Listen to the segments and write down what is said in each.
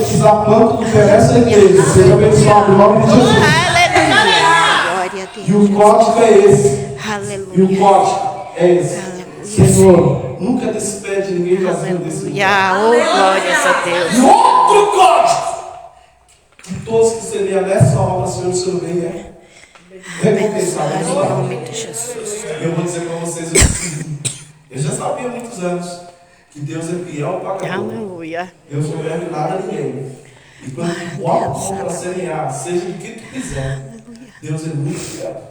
profetizar quanto interessa a igreja. Seja abençoado em nome de Jesus. Glória a Deus. E o código é esse. Aleluia. E o código é esse. Aleluia. Senhor, nunca despede ninguém vazio desse lugar. Aleluia. Oh, glórias a Deus. E outro código. Que todos que você lê nessa obra, Senhor, o Senhor venha recompensar. Em nome de Jesus. Eu vou dizer para vocês, eu já sabia há muitos anos que Deus é fiel pagador. Aleluia. Deus não deve nada a ninguém. E quando bota a mão para semear, seja do que tu quiser, Deus é muito fiel.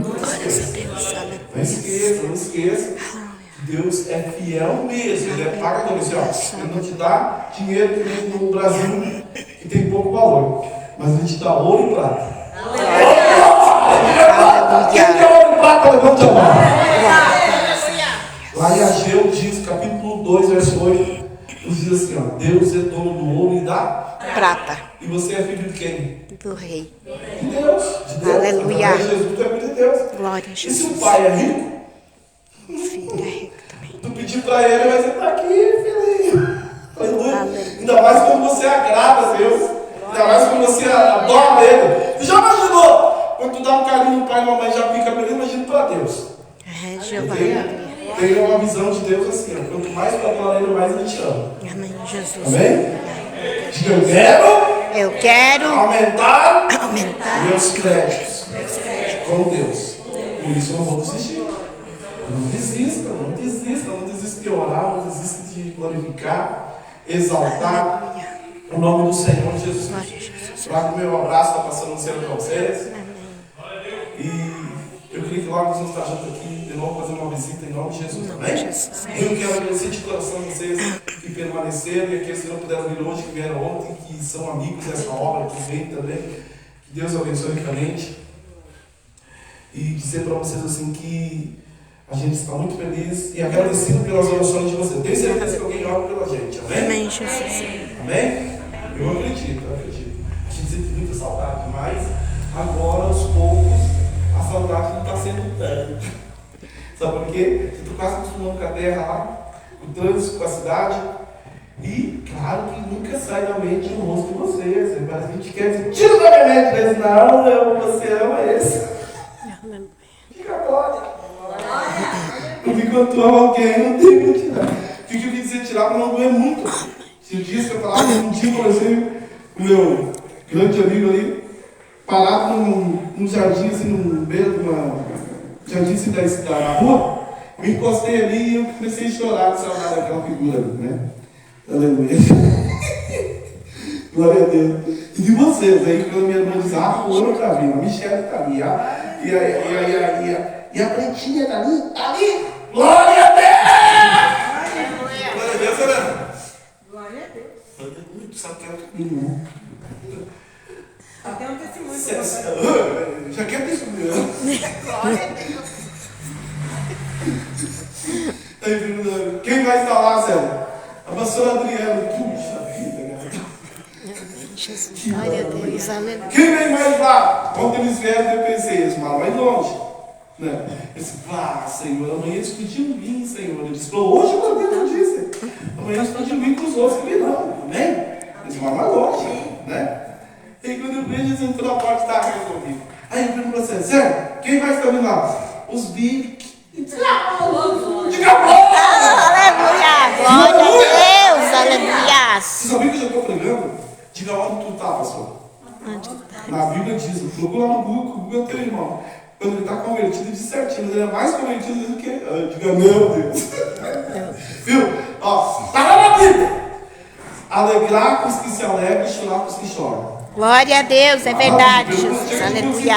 Glórias a Deus. Não esqueça, não esqueça. Deus é fiel mesmo, Ele é pagador. Ele não te dá dinheiro que nem no Brasil, que tem pouco valor, mas Ele te dá ouro e prata. Quem tem ouro e prata, levante a mão. Lá em Ageu diz, capítulo 2, verso 8, diz assim, ó, Deus é dono do ouro e da Prata. E você é filho de quem? Do Rei. De Deus. De Deus. Aleluia. Através de Jesus, tu é filho de Deus. Glória a E se Jesus. o pai é rico, O filho é rico também. tu pedir para ele, mas ele está aqui, filhinho. Aleluia. Ainda mais quando você agrada a Deus. Ainda mais quando você adora Ele. Você já imaginou? Quando tu dá um carinho no pai e mamãe já fica feliz, imagina para Deus. É, Jeová. Tem uma visão de Deus assim, ó. Quanto mais tu adora Ele, mais Ele te ama. Amém, Jesus. Amém? Diga, eu quero Eu quero aumentar aumentar meus créditos com Deus. Por isso eu não vou desistir. Não desista, não desista. Não desista de orar, não desista de glorificar, exaltar o nome do Senhor Jesus Glória a Cristo. Jesus. Lá no meu abraço está passando no céu para vocês. Amém. E eu queria que logo nós vamos estar juntos aqui, de novo fazer uma visita em nome de Jesus. Amém? Jesus. Eu quero agradecer de coração vocês que permaneceram e aqueles que não puderam vir hoje, que vieram ontem, que são amigos dessa obra, que vêm também. Que Deus abençoe ricamente. E dizer para vocês assim que a gente está muito feliz e agradecido pelas orações de vocês. Tenho certeza que alguém ora pela gente. Amém? Amém, Jesus. Amém? Eu acredito. A gente sente muita saudade, mas agora, aos poucos, a saudade não está sendo tanto. Sabe por quê? Você está quase acostumando com a terra lá, com o trânsito, com a cidade. E, claro que nunca sai da mente o rosto de vocês. Parece que a gente quer dizer, tira da minha mente. Mas não, você ama esse. Fica glória. Porque quando tu ama alguém, não tem como tirar. O que eu quis dizer tirar para não doer muito? Se eu disse que eu falava um dia, por exemplo, o meu grande amigo ali, parado num jardim, assim, no meio de uma jardim assim, da rua, me encostei ali e eu comecei a chorar de saudade daquela figura, né? Aleluia. Glória a Deus. E de vocês, aí quando minha irmã diz, o ouro está ali, a Michelle está ali, e a Pretinha está ali, Glória a Deus! Glória a Deus, Helena. Glória a Deus. Glória a Deus, sabe que é outro menino, né? Até um testemunho. Já quer testemunho? Glória a Deus. Aí, quem vai estar lá, Zé? A pastora Adriana. Puxa vida, cara. Jesus. Glória a Deus. Aleluia. Quem vem mais lá? Quando eles vieram, eu pensei, eles moram mais longe. Né? Eu disse, Senhor, amanhã eles podiam vir, Senhor. Ele disse, hoje o Deus disse. Amanhã eles podiam vir com os outros que virão. Amém? Eles moram mais longe. Né? E aí, quando eu vejo, eles entram na porta e estavam comigo. Aí eu pergunto para você, Zé, quem vai estar vindo lá? Os Bic. Diga glória! Aleluia. Glória a Deus. Aleluia. Você sabia que eu já estou pregando? Diga onde tu está, pastor. Na Bíblia diz, procura lá no Google, o Google é teu irmão. Quando ele está convertido, ele diz certinho, mas ele é mais convertido do que. Diga, meu Deus. Viu? Ó, tá lá na Bíblia. Alegrar com os que se alegram e chorar com os que choram. Glória a Deus. É verdade, Jesus. Aleluia.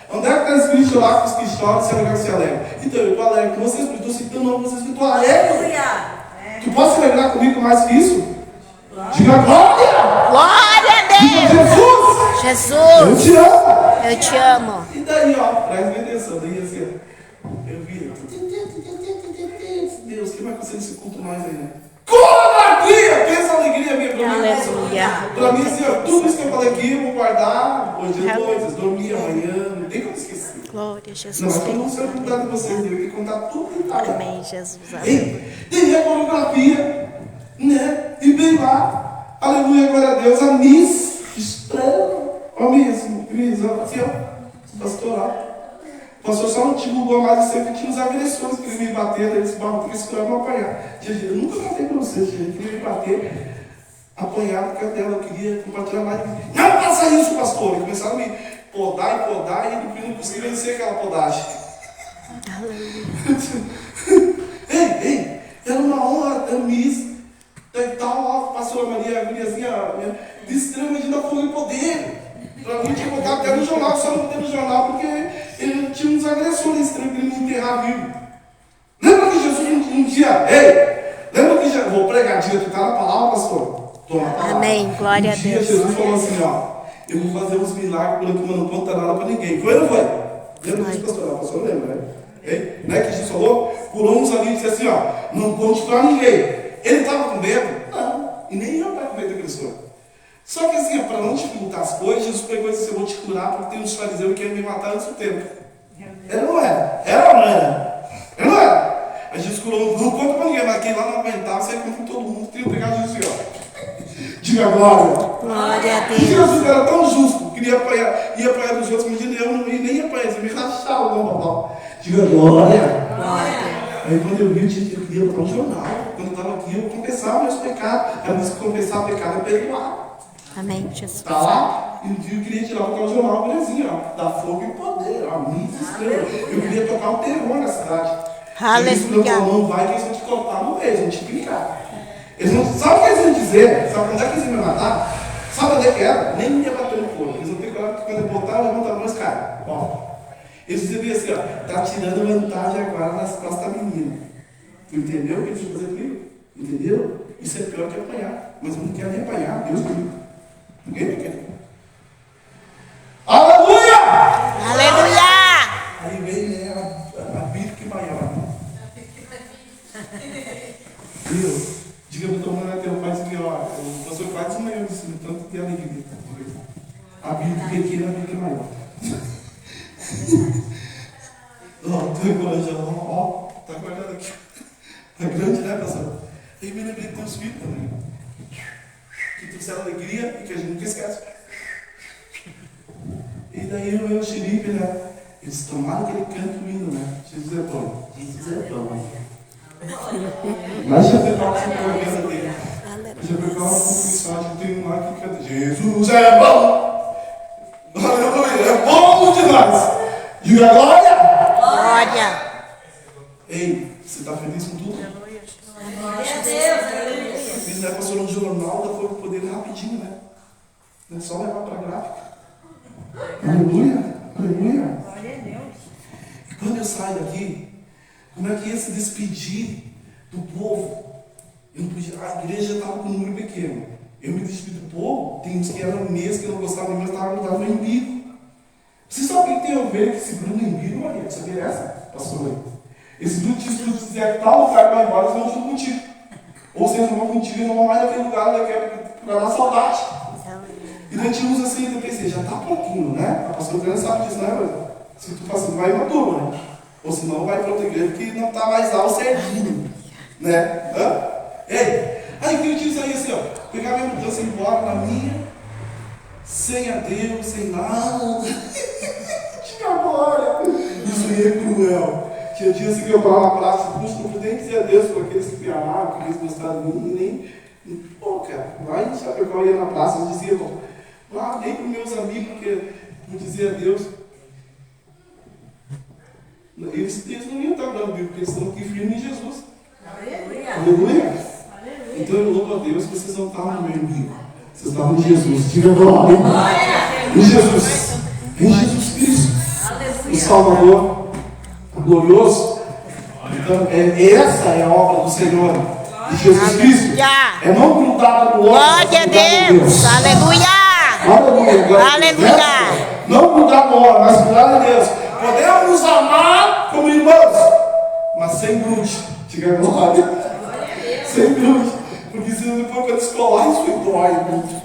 Onde é que está escrito chorar com os que choram e se alegrar com os que se alegram? Então, eu estou alegre com vocês, porque eu estou citando o nome de vocês, porque eu estou alegre. Tu pode se alegrar comigo mais que isso? Diga glória! Glória a Diga Deus. Jesus! Eu Jesus. te amo! Eu te amo. E daí, ó, presta atenção, daí assim, ó, eu vi, Deus, o que vai acontecer nesse culto mais aí, né? Alegria! Pensa a alegria minha pra mim. Aleluia. Pra mim, assim, ó, tudo isso que eu falei aqui, eu vou guardar hoje depois, dormir amanhã, não tem como esquecer. Glória a Não, Jesus. mas eu não sei contar de vocês, eu tenho que contar tudo que tá lá. Amém, Jesus. Aleluia. Tem a coreografia, né? E vem lá, Aleluia, glória a Deus. A Miss Estrela. Ó, Miss, assim, ó, pastoral. O pastor só não divulgou mais de sempre que tinha os agressores que queriam me bater, daí eles falavam que segurar para apanhar. Eu nunca contei para vocês, gente, queria me bater, apanhar por causa dela, eu queria compartilhar mais. Não faça isso, pastor! E começaram a me podar e não conseguia vencer aquela podagem. Ei, era uma honra, era Miss, e tal, a pastora Maria, a guriazinha, disse extremamente da fogo e poder. Para mim, tinha botado até no jornal, só não botei no jornal porque ele tinha uns agressores estranhos que ele me enterrar vivo. Lembra que Jesus um dia, lembra que Jesus, vou pregar, diga, tu está na palavra, pastor? Estou na palavra. Amém, glória a Deus. Um dia Jesus falou assim, ó, eu vou fazer uns milagres por aqui, mas não conta nada para ninguém. Foi ou não foi? Lembra disso, pastor? O pastor lembra, né? Não é que Jesus falou? Curou uns ali e disse assim, ó, não conte para ninguém. Ele estava com medo? Não. E nem eu estava com medo daquele senhor. Só que assim, para não dificultar as coisas, Jesus pegou e disse, eu vou te curar porque tem uns fariseus que querem me matar antes do tempo. Era ou não era? Era ou não era? Era ou não era? Aí Jesus curou, não conta para ninguém, mas quem lá não aguentava, saia com todo mundo, queria pegar Jesus assim, ó. Diga glória. Glória a Deus. Jesus era tão justo, queria ia apanhar dos outros, mas eu não ia nem apanhar, você me rachava o papau. Diga glória. Glória. Aí quando eu vi, eu queria botar um jornal. Quando eu estava aqui, eu confessava meus pecados. Ela disse que confessar pecado é perdoar. Amém, Jesus. Está lá? E eu queria tirar o jornal, belezinha, ó. Da fogo e poder, ó. Eu queria tocar o terror na cidade. Aleluia. Não vai que eles vão te cortar no meio, eles vão te brincar. Eles não, sabe o que eles vão dizer? Sabe onde é que eles iam me matar? Sabe onde é que era? Nem ia bater no corpo. Eles vão ter que olhar, quando eu botar, levanta a mão e cai. Ó. Eles diziam assim, ó, tá tirando vantagem agora nas costas da menina. Tu entendeu o que eles vão fazer comigo? Entendeu? Isso é pior que apanhar. Mas eu não quero nem apanhar, Deus comigo. Ninguém vai querer. Aleluia! Aleluia! Aí vem a Bíblia maior. Deus, diga para o teu mãe, teu pai, assim, ó, o pastor quase desmaiou de cima, tanto de alegria. A Bíblia pequena, a Bíblia maior. Ó, teu irmão, ó, tá guardado aqui. Tá grande, né, pastor? Aí me lembrei de teus filhos também. Que trouxeram alegria e que a gente nunca esquece. E daí eu xerife, né? Eles tomaram aquele canto lindo, né? Jesus é bom. Jesus é bom. Mas já pegou uma coisa dele. Já pegou uma mensagem, tem um lá que canta: Jesus é bom. Aleluia, é bom demais. Diga glória. Glória. Ei, você está feliz com tudo? Glória a Deus. Eles levam no jornal da Fogo Poder rapidinho, né? Não é só levar para a gráfica. Aleluia, aleluia. Glória a Deus. E quando eu saio daqui, como é que ia se despedir do povo? Eu não podia, a igreja estava com um número pequeno. Eu me despedi do povo, tem uns que eram meses que eu não gostava de mim, mas estavam no embigo. Você sabe o que tem a ver com esse Bruno embigo, Maria? Você sabia essa, pastor? Esse Bruno diz que se dizer tal lugar vai embora, eles vão junto contigo. Ou vocês não vão contigo e não vão mais naquele lugar, para dar saudade. E daí a gente usa assim, eu pensei, já está pouquinho, né? A pastora Adriana sabe disso, né? Mas se tu passa, vai uma turma, né? Ou senão vai para outra igreja que não está mais lá o certinho, né? Ei, aí que eu disse aí assim, ó, pegar minha mudança e ir embora na minha, sem a Deus, sem nada. Tinha glória. Isso aí é cruel. Tinha dias que eu falava na praça, puxa, não podia nem dizer a Deus por aqueles que me amavam, que eles gostaram de mim, nem. Pô, cara, lá em Chapecó eu ia na praça, eu dizia, lá nem para meus amigos, porque não dizia a Deus. Eles não iam estar dando Bíblia, porque eles estão aqui firmes em Jesus. Aleluia. Aleluia. Então eu louvo a Deus que vocês não estavam no meu inimigo. Vocês estavam em Jesus. Diga glória. Em Jesus. Em Jesus Cristo. O Salvador glorioso. Então, essa é a obra do Senhor. De Jesus Cristo. É não grudar no outro. Glória a Deus. Aleluia. Aleluia. Aleluia. Não grudar no outro, mas grudar a Deus. Podemos amar como irmãos, mas sem grude. Diga glória. Sem grude. Porque se depois para descolar, isso dói muito.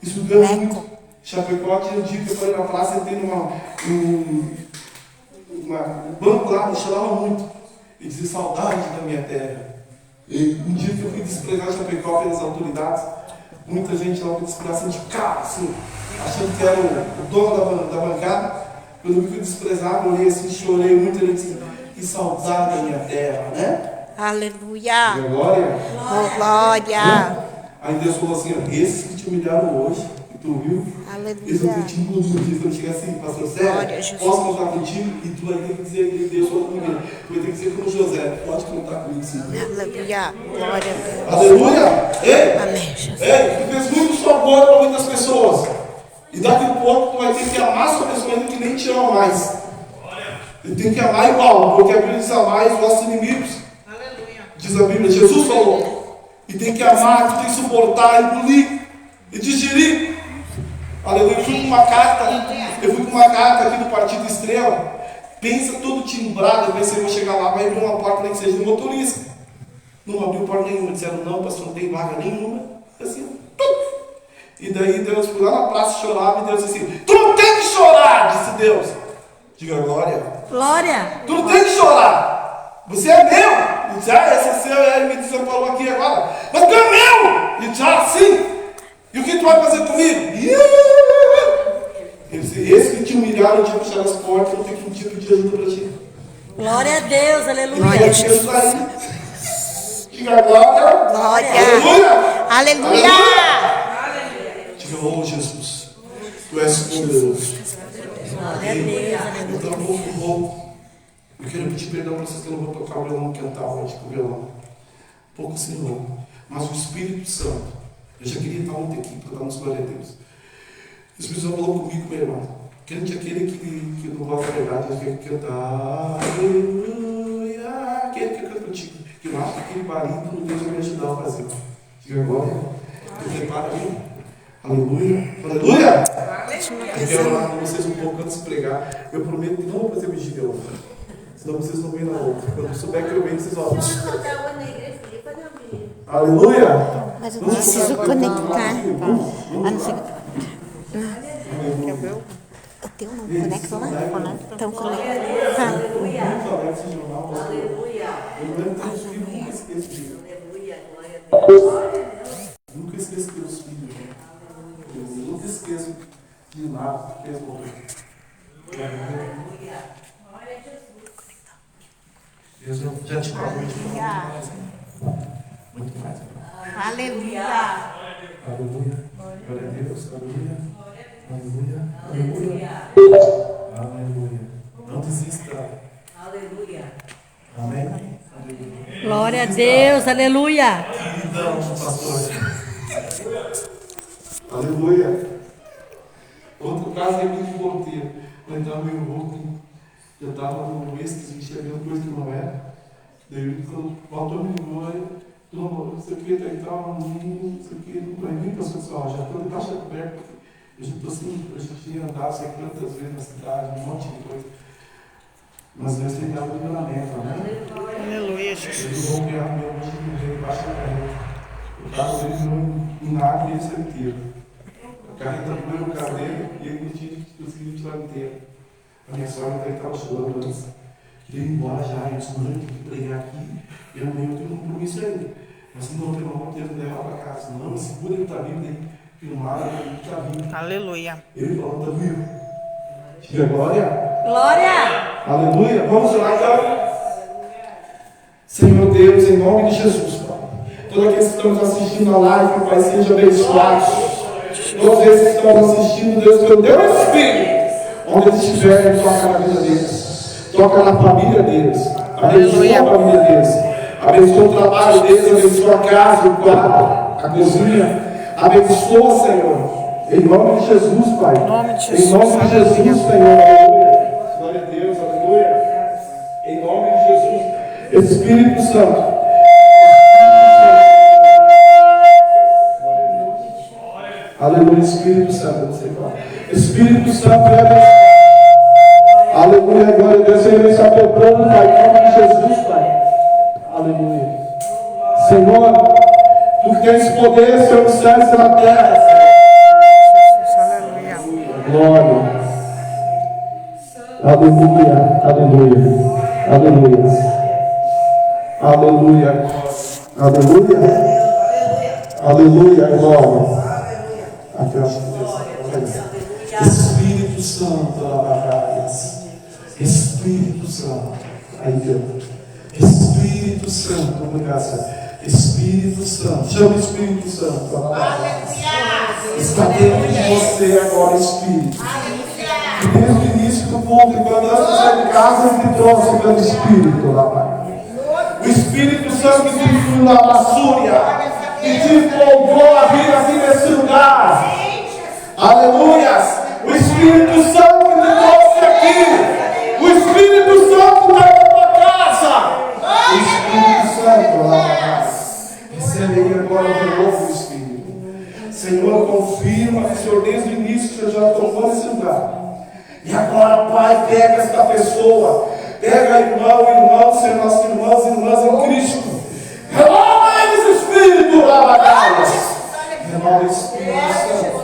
Isso deu muito. Chapecó tinha um dia que eu fui na praça e entrei um banco lá, me chorava muito. E dizia saudade da minha terra. E um dia que eu fui desprezar Chapecó pelas autoridades, Muita gente lá me desprezava de cara, assim, achando que era o dono da bancada. Quando eu vi que eu desprezava, eu olhei assim, chorei muito, ele disse, que saudade da minha terra, né? Aleluia. Glória. Oh, glória. Aí Deus falou assim, ó, esses que te humilharam hoje, que tu viu, eles vão te incluir. Quando chegar assim, pastor Sérgio, posso contar contigo? E tu vai ter que dizer que Deus falou comigo. Tu vai ter que dizer como José, pode contar comigo sim. Aleluia. Glória a Deus. Aleluia. Ei, Amém, Jesus. ei, tu fez muito favor para muitas pessoas. E daqui a pouco tu vai ter que amar essa pessoa ainda que nem te ama mais. Tu tem que amar igual, porque a Bíblia diz amar os vossos inimigos. Diz a Bíblia, Jesus falou. E tem que amar, tu tem que suportar, engolir e digerir. Aleluia. Eu fui com uma carta aqui do Partido Estrela. Pensa todo timbrado, eu pensei, vou chegar lá, vai abrir uma porta, nem que seja do motorista. Não abriu porta nenhuma, disseram, não, pastor, não tem vaga nenhuma. Assim, e daí Deus foi lá na praça, chorava, e Deus disse assim, tu não tem que chorar, disse Deus. Diga glória. Glória. Tu não tem que chorar. Você é meu. E disse, esse é seu, ele me disse, falou aqui agora. Mas tu é meu. E disse, sim. E o que tu vai fazer comigo? Ele disse, esse que te humilharam, te puxaram as portas, não tem que tipo de ajuda para ti. Glória a Deus, aleluia. Glória a Jesus. Diga glória. Glória. Aleluia. Aleluia. Diga, oh Jesus, tu és poderoso. Glória a Deus, aleluia. Eu quero pedir perdão para vocês que eu não vou tocar o violão, cantar hoje com o violão. Pouco sem louco. Mas o Espírito Santo, eu já queria estar ontem aqui para darmos glória a Deus. O Espírito Santo falou comigo, meu irmão. Crente é aquele que não gosta da verdade, aquele que canta aleluia, aquele que canta contigo. Que eu acho que aquele barítono Deus vai me ajudar a fazer. Diga agora. Tu prepara aí. Aleluia. Aleluia. Eu quero orar com vocês um pouco antes de pregar. Eu prometo que não vou fazer vigília hoje. Senão vocês não vêm na outra. Quando eu souber que eu venho, vocês olham. Aleluia! Mas eu preciso conectar. A não ser o teu não conecta lá? Então conecta. Aleluia. Nunca esqueço teus filhos. Eu nunca esqueço de nada que fez morrer. Deus já te pagou muito mais. Aleluia. Aleluia. Glória a Deus. Aleluia. Aleluia. Aleluia. Aleluia. Não desista. Aleluia. Amém. Aleluia. Glória a Deus, aleluia. Queridão, pastor. Aleluia. Outro caso é muito porteiro. Eu estava meio rouco. Eu estava no êxtase, enxergando coisa que não era. Daí, quando o pastor me ligou, não sei o que, tá e tal, não sei o que, não vai vir, pessoal, já estou de caixa coberta. Eu já estou assim, eu já tinha andado sei quantas vezes na cidade, um monte de coisa. Mas Deus tem dado livramento, né? Aleluia, Jesus. Eles vão ganhar meu time debaixo da carreta. O carro deles não em nada e esse inteiro. A carreta foi no carneiro e ele não tinha conseguido tirar inteiro. A minha sogra até estava chorando antes. Queria ir embora já, eu disse, mãe, tem que pregar aqui. Eu tenho um compromisso ainda. Mas não tem uma Deus me levar para casa. Não, segura ele está vivo, aí. Filmado, ele está vivo. Aleluia. Ele falou, está vivo. Diga glória. Glória. Aleluia. Vamos orar então. Senhor Deus, em nome de Jesus, Pai. Todos aqueles que estão nos assistindo na live, Pai, sejam abençoados. Todos esses que estão nos assistindo, Deus, pelo teu Espírito, onde eles estiverem, toca na vida deles. Toca na família deles. Abençoa a família deles. Abençoa o trabalho deles. Abençoa a casa, o quarto, a cozinha. Abençoa, Senhor. Em nome de Jesus, Pai. Em nome de Jesus, Senhor. Aleluia. Glória a Deus, aleluia. Em nome de Jesus. Espírito Santo. Aleluia, Espírito Santo. Espírito Santo, aleluia, glória a Deus. Senhor, abençoa teu povo, Pai, em nome de Jesus, Pai. Aleluia. Senhor, tu tens poder sobre os céus e na terra. Glória. Aleluia, aleluia, aleluia. Aleluia. Aleluia. Aleluia, glória. Aqui eu acho que Deus. Espírito Santo, alabaias. Espírito Santo. Aí Deus. Espírito Santo, obrigado, Senhor. Espírito Santo, chama o Espírito Santo. Alabaias. Está dentro de você agora, Espírito. E desde o início do culto, quando antes de sair de casa, ele te trouxe pelo Espírito, alabaias. O Espírito Santo que te fluiu na Massúria e te voltou a vir aqui nesse lugar. Aleluias! O Espírito Santo que te trouxe aqui. O Espírito Santo que está na tua casa. O Espírito Santo, aleluia. Recebe aí agora de novo o Espírito. Senhor, confirma que o Senhor desde o início que já tomou esse lugar. E agora, Pai, pega esta pessoa. Pega irmão, ser nossos irmãos e irmãs em Cristo. Renova eles, Espírito, alabaias. Renova o Espírito Santo.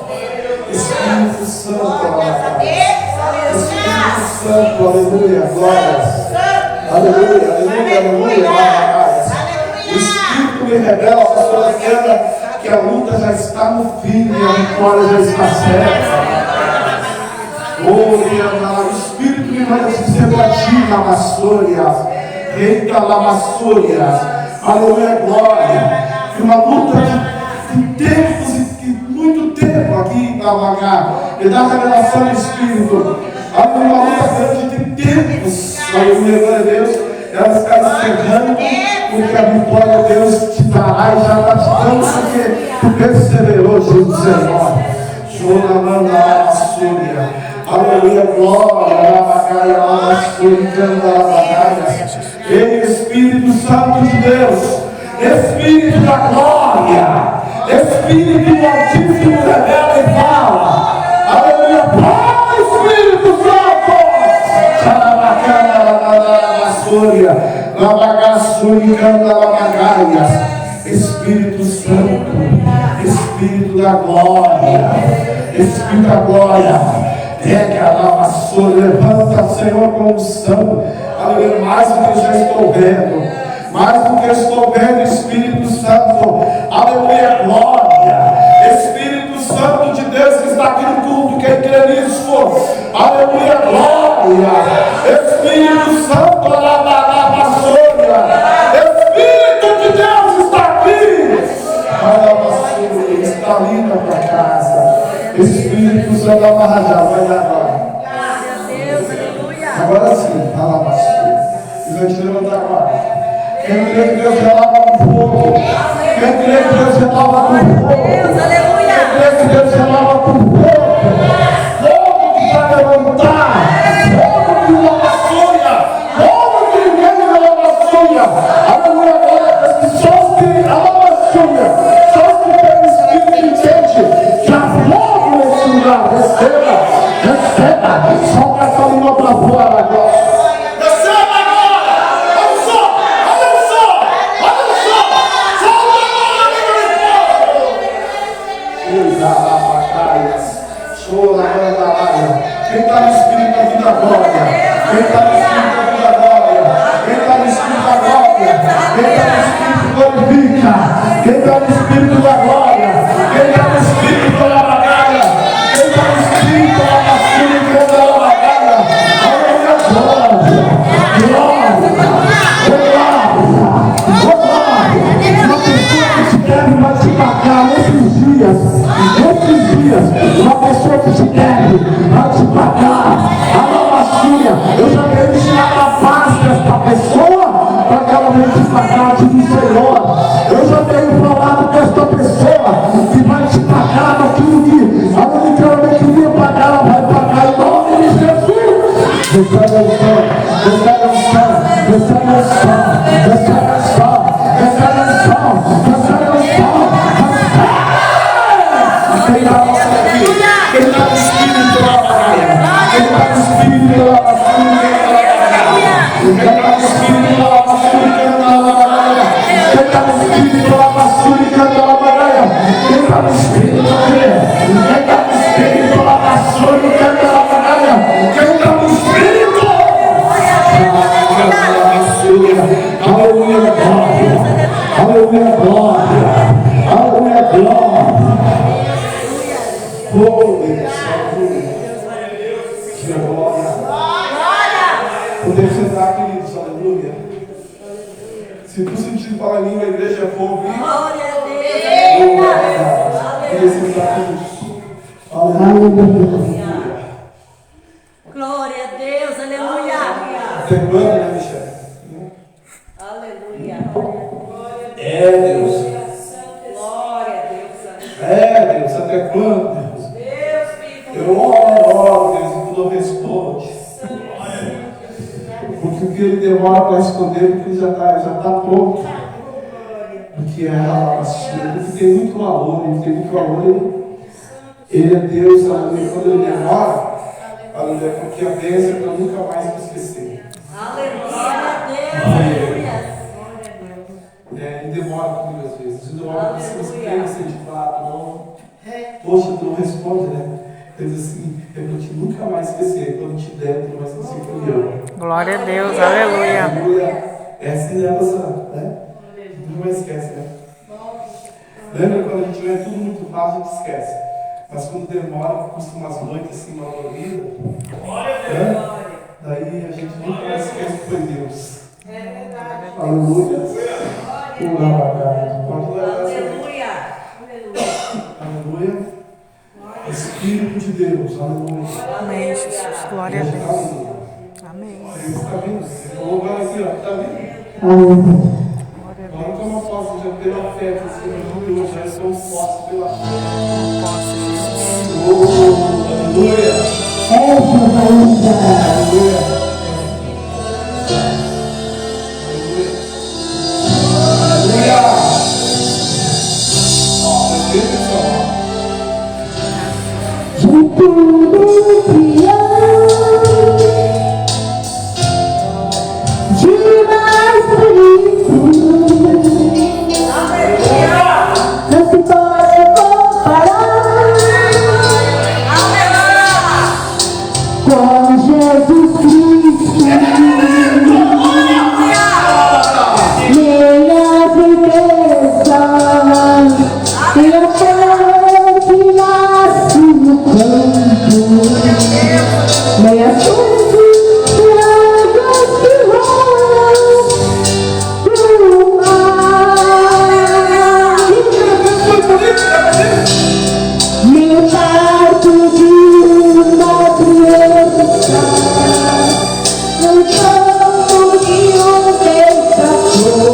Espírito Santo, alabaias. Espírito Santo, aleluia, glórias. Aleluia, aleluia, aleluia, alabaias. O Espírito me revela, pastora Diana, que a luta já está no fim e a vitória já está certa. O Espírito me manda se ser a ti, Lamassúria, Eita Lamassúria, aleluia, glória. Que uma luta de tempos e muito tempo aqui em Lavagá, e da revelação do Espírito, aleluia, uma luta grande de tempos, aleluia, glória a Deus, ela está encerrando, porque a vitória de Deus te dará e já está te dando, porque tu perseverou, Jesus, Senhor. Choramanda Lamassúria. Aleluia, glória, alabagaia, alabassuricanda, alabagaia. Ei, Espírito Santo de Deus, Espírito da glória, Espírito do Altíssimo revela e fala. Aleluia, Pai, Espírito Santo. Xarabacana, alabassuria, alabassuricanda, alabagaia. Espírito Santo, Espírito da glória, Espírito da glória. Pega a vassoura, levanta, Senhor, com unção. Aleluia, mais do que eu já estou vendo, mais do que eu estou vendo, Espírito Santo. Aleluia, glória. Espírito Santo de Deus que está aqui no culto, quem crê nisso? Aleluia, glória. Espírito Santo, vassoura. Espírito de Deus está aqui. Olha a vassoura, está linda para casa. Espírito Santo Amarrajá, vai dar agora. Agora sim, alabastura. E vai te levantar agora. Quem crê que Deus relava com fogo. Quem crê que Deus relava com fogo. Quem crê que Deus relava com fogo. Fogo que vai levantar. Fogo que lava sonha. Fogo que ninguém não lava sonha. Aleluia, glória. Só os que lava sonha. Só os que tem o Espírito de Deus. Já fogo nesse lugar. Receba. Receba. Solta essa língua para fora agora. Receba agora. Olha só. Olha só. Olha só. Solta agora a língua de fogo. Exalabacaias. Choramandalaia. Quem está no Espírito da vida glória. Quem está no Espírito da vida glória. Quem está no Espírito da glória. Quem está no Espírito glorifica. Quem está no Espírito da glória. Quem está no Espírito da batalha. Quem está no Espírito da batalha. Aleluia, glória. Glória. Uma pessoa que te deve vai te pagar nesses dias. Uma pessoa que te deve vai te pagar. Aleluia. Eu já quero ensinar a paz desta pessoa para que ela venha te pagar de Senhor. Eu já tenho falado com esta pessoa que vai te pagar daquilo que ela literalmente queria pagar, ela vai pagar em nome de Jesus. Recebe a unção, recebe a unção, recebe a unção, recebe a unção, recebe a unção, recebe a unção. Quem está no Espírito da batalha, quem está no Espírito da batalha, quem está no Espírito da batalha, quem está no Espírito da vassoura e canta a batalha. Quem está no Espírito da vassoura. Quem está no Espírito da vassoura e canta a batalha. Quem está no Espírito. Aleluia, glória. Aleluia, glória. Aleluia, glória. exercitar tudo. Aleluia. Glória a Deus, aleluia. Até quando, né, Michele? Aleluia. É, Deus. Glória a Deus. É, Deus, até quando, Deus? Eu oro, Deus, e tu não responde. Porque o que ele demora para responder, porque ele já está pronto. Porque porque tem muito valor, ele tem muito valor. Ele é Deus, aleluia. Quando ele demora, aleluia, porque a bênção é para nunca mais te esquecer. Aleluia. Ele demora comigo às vezes. Ele demora para você esquecer de fato, não. Poxa, tu não responde, né? Ele diz assim, é para te nunca mais esquecer. Quando te der, tu não vai esquecer que eu amo. Glória a Deus, aleluia. Aleluia. É assim, né, pastor? Né? Nunca mais esquece, né? Lembra quando a gente vê tudo muito fácil, a gente esquece. Mas quando demora, custa umas noites assim, uma dolorida. Né? Daí a gente nunca mais esquece que foi Deus. Aleluia. Pode levar essa. Aleluia. Espírito de Deus. Aleluia. Amém, Jesus. Glória a Deus. Amém. Ele está vindo. Ele falou agora assim, ó. Está vindo. Agora toma posse já pela fé, assim, aleluia. Já estão posse pela fé. Aleluia. Aleluia. De tudo que amo, de mais bonito, não se pode comparar com Jesus Cristo. Minhas riquezas e a flor que nasce no campo, nem as coisas que rolam do mar, nem o parto de uma criança, no campo de um pescador.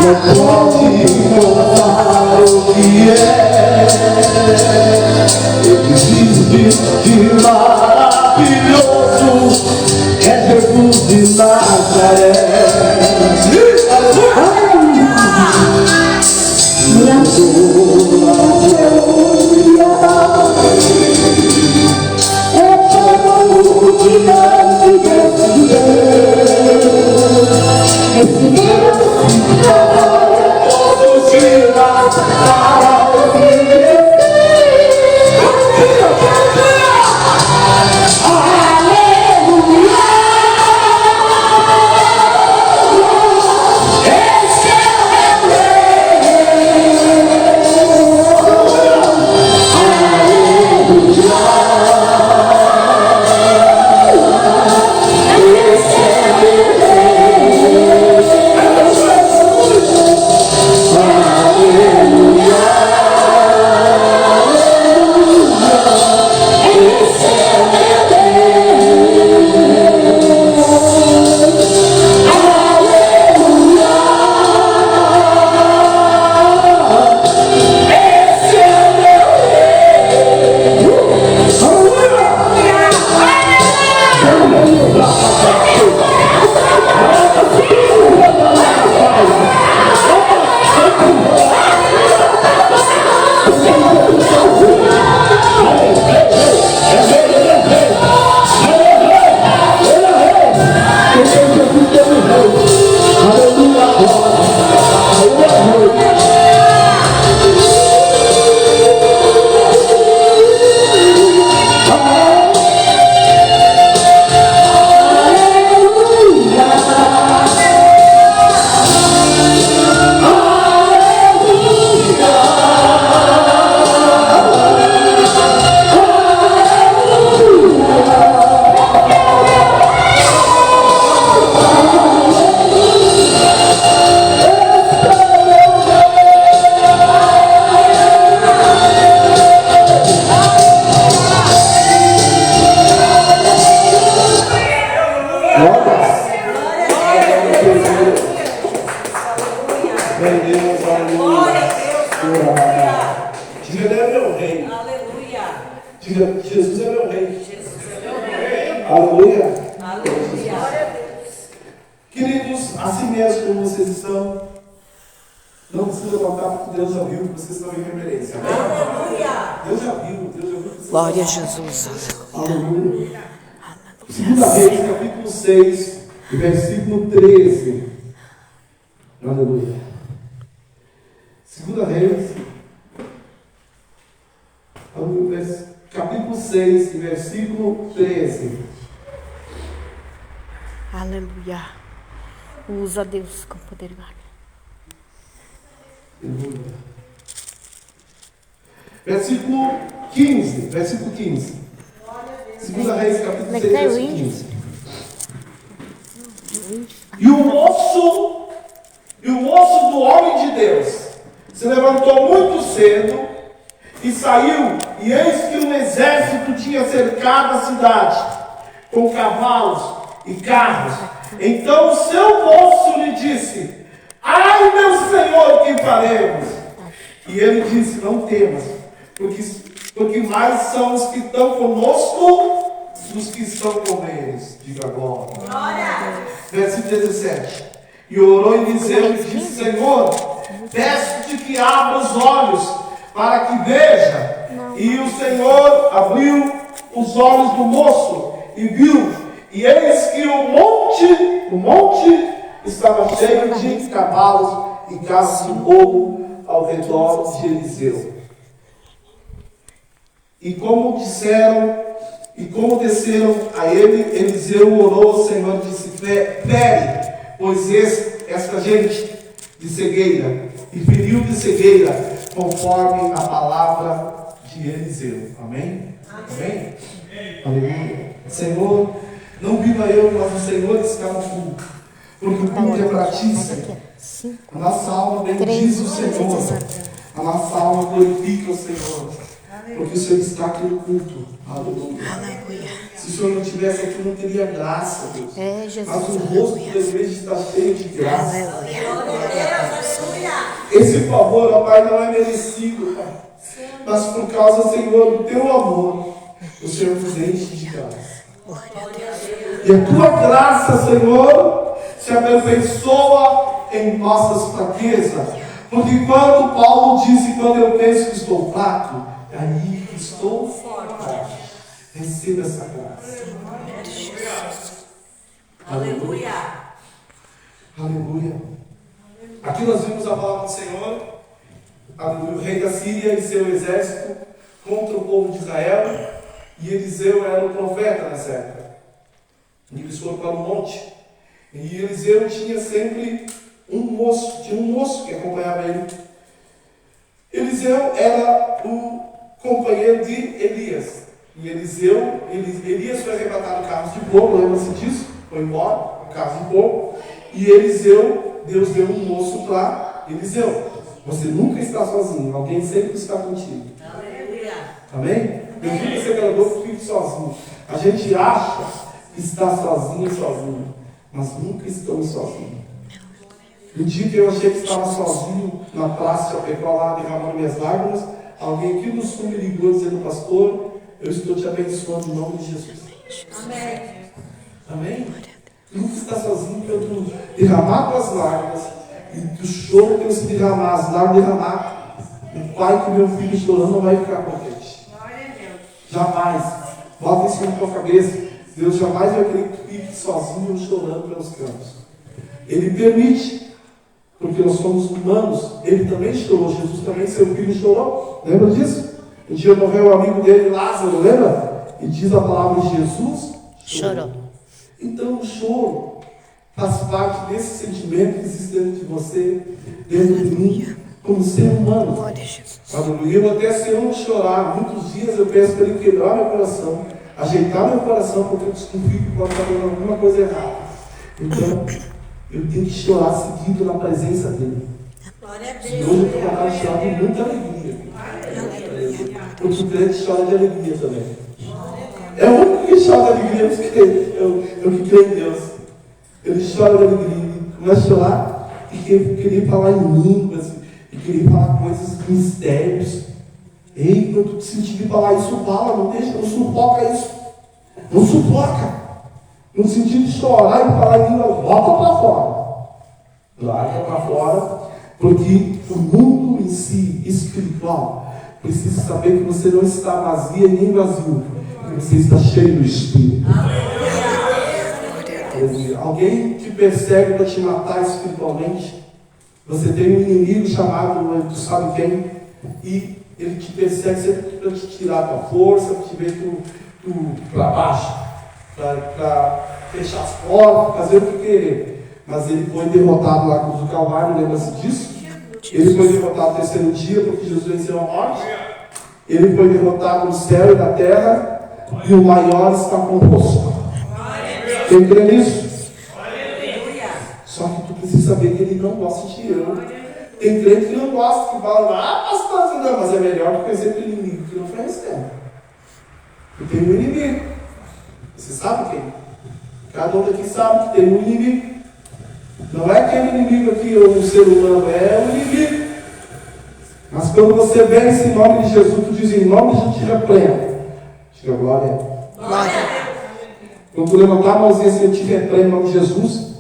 Não pode contar o que é. Ele diz de maravilhoso é Jesus de Nazaré. Minha glória é como que não me desviei. Esse Deus todo dia para Diga, ele é meu rei. Aleluia. Diga, Jesus é meu rei. Jesus é meu rei. Aleluia. Aleluia. Queridos, assim mesmo como vocês estão, não precisa levantar porque Deus já viu que vocês estão em reverência. Amém? Aleluia. Deus já viu que vocês Glória a estão. Jesus. Aleluia. 2 Reis, capítulo 6, versículo 13. Aleluia. 2 Reis, capítulo 6, versículo 13. Aleluia. Usa Deus com poder e glória. Aleluia. Versículo 15. Versículo 15. 2 Reis, capítulo 6, versículo 15. E o moço do homem de Deus se levantou muito cedo e saiu, e eis que um exército tinha cercado a cidade com cavalos e carros. Então o seu moço lhe disse: ai, meu senhor, que faremos? E ele disse: não temas, porque mais são os que estão conosco dos que estão com eles. Diga agora. Versículo 17. E orou Eliseu e disse: Senhor, peço-te que abra os olhos para que veja. E o Senhor abriu os olhos do moço e viu, e eis que o monte estava cheio de cavalos e carros de fogo ao redor de Eliseu. E como desceram a ele, Eliseu orou ao Senhor e disse: fere, pois esta gente de cegueira, e feriu de cegueira, conforme a palavra de Eliseu. Amém? Amém? Aleluia. Senhor, não viva eu, mas o Senhor está no culto, porque o culto é pratíssimo. A nossa alma bendiz o Senhor, a nossa alma glorifica o Senhor, porque o Senhor está aqui no culto. Aleluia. Se o Senhor não estivesse aqui, não teria graça, Deus. Mas o rosto da igreja está cheio de graça. Esse favor, ó Pai, não é merecido, Pai. Mas por causa, Senhor, do teu amor, o Senhor nos enche de graça. E a tua graça, Senhor, se aperfeiçoa em nossas fraquezas. Porque quando Paulo disse: quando eu penso que estou fraco, é aí que estou forte. Receba essa graça. Aleluia. Aleluia. Aqui nós vimos a palavra do Senhor. Aleluia. O rei da Síria e seu exército contra o povo de Israel. E Eliseu era o profeta nessa época. E eles foram para o monte. E Eliseu tinha sempre um moço que acompanhava ele. Eliseu era o companheiro de Elias. E Elias foi arrebatado em carros de fogo, lembra-se disso? Foi embora, com carros de fogo. E Eliseu, Deus deu um moço para Eliseu. Você nunca está sozinho, alguém sempre está contigo. Aleluia. Amém? Deus nunca se agradou que fique sozinho. A gente acha que está sozinho, mas nunca estamos sozinhos. No dia que eu achei que estava sozinho na praça Chapecó, lá derramando minhas lágrimas, alguém aqui no sul me ligou dizendo: pastor, eu estou te abençoando em nome de Jesus. Amém. Amém? Nunca está sozinho, para eu derramar as lágrimas, e que o choro que eu se derramar, as lágrimas derramar, o pai que meu filho chorando não vai ficar contente. Jamais. Bota isso na tua cabeça. Deus jamais vai querer que tu fique sozinho chorando pelos cantos. Ele permite, porque nós somos humanos. Ele também chorou. Jesus também, seu filho, chorou. Lembra disso? Um dia morreu o amigo dele, Lázaro, lembra? E diz a palavra de Jesus: chorou. Então o choro faz parte desse sentimento que existe dentro de você, dentro de mim, como ser humano. Aleluia. Eu até se eu não chorar, muitos dias eu peço para ele quebrar meu coração, ajeitar meu coração, porque eu desconfio que pode estar dando alguma coisa errada. Então, eu tenho que chorar seguido na presença dele. E hoje eu estou vontade de chorar com muita alegria. Porque o crente chora de alegria também. É o único que chora de alegria, é o que crê em Deus. Ele chora de alegria, ele começa a chorar e queria falar em línguas, e queria falar coisas, mistérios. Ei, quando tu te sentir de falar isso, fala, não deixa, não sufoca isso. Não sufoca. No sentido de chorar e falar em língua, bota para fora. Larga para fora, porque o mundo em si, espiritual, precisa saber que você não está vazia e nem vazio, que você está cheio do Espírito. Alguém te persegue para te matar espiritualmente. Você tem um inimigo chamado, tu sabe quem, e ele te persegue sempre para te tirar a tua força, para te ver tu para baixo, para fechar as portas, fazer o que querer. Mas ele foi derrotado lá com o Calvário, lembra-se disso? Ele foi derrotado no terceiro dia, porque Jesus venceu a morte. Ele foi derrotado no céu e na terra, e o maior está conosco. Quem crê nisso? Só que tu precisa saber que ele não gosta de eu. Tem crente que não gosta, que fala, pastor, não, mas é melhor do que exemplo inimigo que não recebe. Eu tenho um inimigo. Você sabe quem? Cada um daqui sabe que tem um inimigo. Não é aquele inimigo aqui, ou um ser humano, é o inimigo. Mas quando você vence em nome de Jesus, tu diz em nome de Jesus, te repreendo. Diga glória. Glória. Quando tu levantar a mãozinha assim, eu te repreendo em nome de Jesus.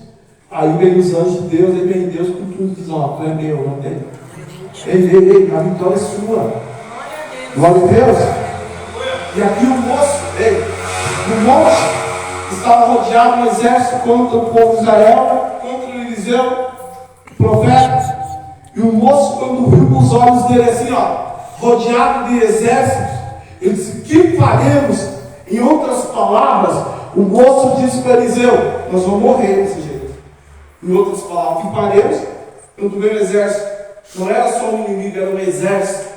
Aí vem os anjos de Deus, aí vem Deus com tudo e diz, ó, tu é meu, não tem? Ei, a vitória é sua. Glória a Deus. E aqui o moço, no monte, estava rodeado um exército contra o povo de Israel, contra o Eliseu, o profeta. E o moço, quando viu com os olhos dele assim, ó, rodeado de exércitos, ele disse, que faremos? Em outras palavras, o moço disse para Eliseu, nós vamos morrer desse jeito. Em outras palavras, que faremos? Quando veio o exército, não era só um inimigo, era um exército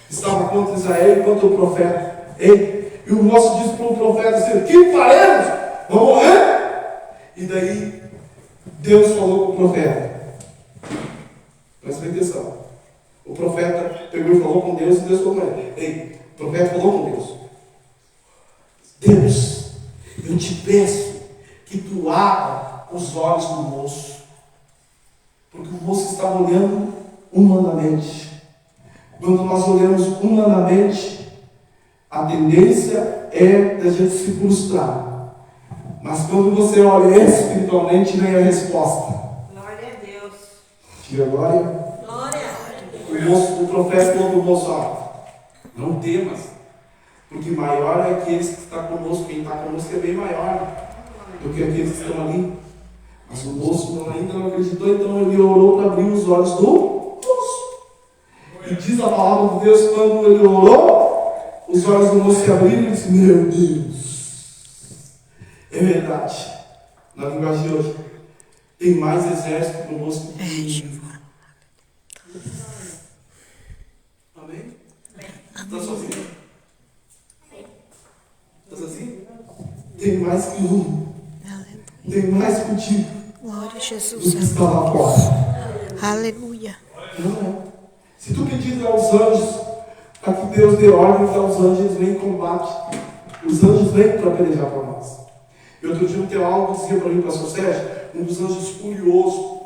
que estava contra Israel e contra o profeta. E o moço disse para o profeta assim, que faremos? Vamos morrer? E daí, Deus falou com o profeta. Presta atenção. O profeta pegou e falou com Deus, e Deus falou com ele. O profeta falou com Deus. Deus, eu te peço que tu abra os olhos do moço. Porque o moço estava olhando humanamente. Quando nós olhamos humanamente, a tendência é da gente se frustrar. Mas quando você olha espiritualmente, vem a resposta. Glória a Deus. Diga glória. O profeta falou para o moço, não temas, porque maior é aqueles que estão conosco, quem está conosco é bem maior do que aqueles que estão ali. Mas o moço ainda não acreditou, então ele orou para abrir os olhos do moço. E diz a palavra de Deus, quando ele orou, os olhos do moço se abriram e disse, meu Deus, é verdade, na linguagem de hoje, tem mais exército conosco que inimigo. Amém? Está sozinho? Está sozinho? Tem mais que um. Tem mais contigo. Glória a Do Jesus. que está lá fora. Aleluia. Não é. Se tu pedir aos anjos para que Deus dê ordem para os anjos, eles vêm em combate. Os anjos vêm para pelejar para nós. E outro dia um teólogo dizia para mim, pastor Sérgio, um dos anjos furiosos,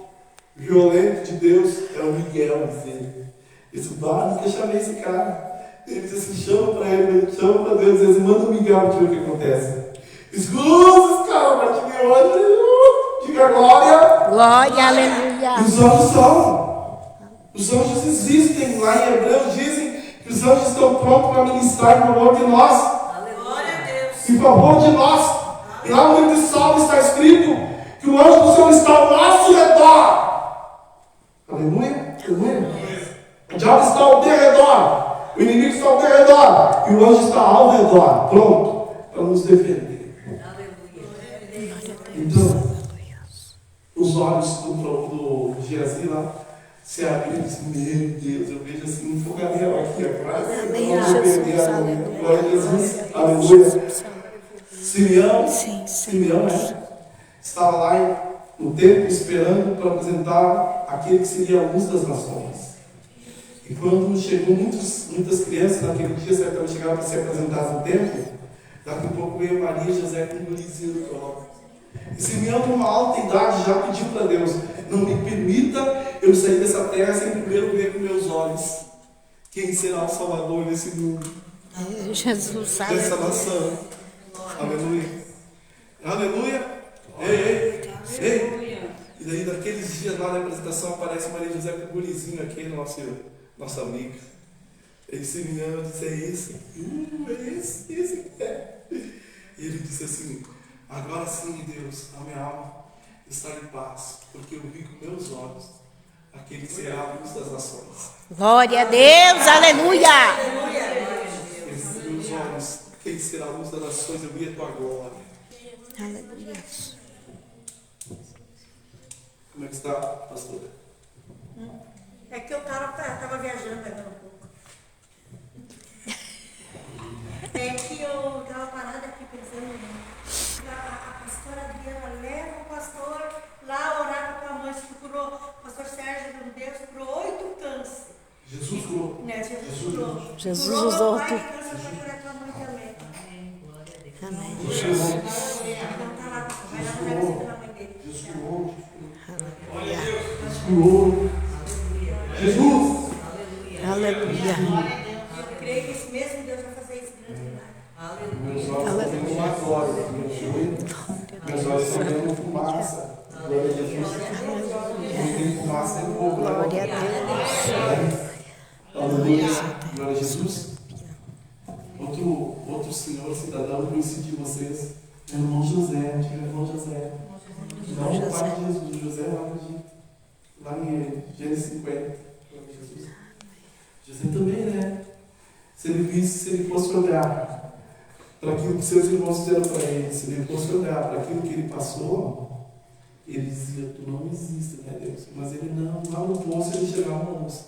violento de Deus é o Miguel, dizendo. Eu disse, nunca chamei esse cara. Ele disse assim, chama para ele, chama para Deus, e manda o Miguel para ver o que acontece. Escusa esse cara, a partir de hoje, diga glória. Glória, aleluia. Os anjos são. Os anjos existem. Lá em Hebreus dizem que os anjos estão prontos para ministrar em favor de nós. Glória a Deus. Em favor de nós. E lá no livro de Salmo está escrito que o anjo do Senhor está ao nosso redor. Aleluia. Aleluia. O diabo está ao derredor. O inimigo está ao derredor. E o anjo está ao redor. Pronto para nos defender. Então, os olhos do Geazi lá se abriram e disse, meu Deus, eu vejo assim um fogaréu aqui atrás. Amém, Jesus, aleluia. Glória a Jesus, aleluia. Simeão, estava lá no templo esperando para apresentar aquele que seria a luz das nações. E quando chegou muitas crianças naquele dia, certamente chegaram para se apresentar no templo, daqui a pouco veio Maria e José com um gurizinho no colo. E Simeão, numa alta idade, já pediu para Deus, não me permita eu sair dessa terra sem primeiro ver com meus olhos Quem será o Salvador desse mundo, Jesus, dessa aleluia. nação? Aleluia. Aleluia. Ei. E daí, naqueles dias lá na apresentação, aparece Maria José com o gurizinho aqui, nosso amigo. Ele se me ama e disse: é esse que é. E ele disse assim: agora sim, Deus, a minha alma está em paz, porque eu vi com meus olhos aquele que será a luz das nações. Glória a Deus, aleluia. Eu vi com meus olhos quem será a luz das nações, eu vi a tua glória. Aleluia. Como é que está, pastora? É que eu tava viajando agora um pouco. É que eu estava parada aqui pensando, a pastora Adriana leva o pastor lá orar com a mãe, se procurou, o pastor Sérgio de Deus, curou 8 câncer. Jesus curou. Né, Jesus curou. Jesus Curou usou meu pai, tu. câncer foi curar com a mãe também. Amém. Então tá lá, vai lá no negócio da mãe dele. Jesus curou. Aleluia. Jesus curou. Jesus! Aleluia. Eu creio que esse mesmo Deus vai fazer esse grande milagre. Meus olhos estão vendo uma glória. Meus olhos estão vendo fumaça. Glória a Jesus. Não tem fumaça nem fogo. Glória a Deus. Aleluia. Glória a Jesus. Outro senhor, cidadão, eu conheci de vocês. É o irmão José. Diga irmão José. Não o pai de Jesus. José lá em Gênesis 50. Glória a Jesus. José também, né? Se ele fosse olhar para aquilo que seus irmãos fizeram para ele, se ele fosse olhar para aquilo que ele passou, ele dizia: tu não existe, né, Deus? Mas ele não, lá no poço ele chegava na moça.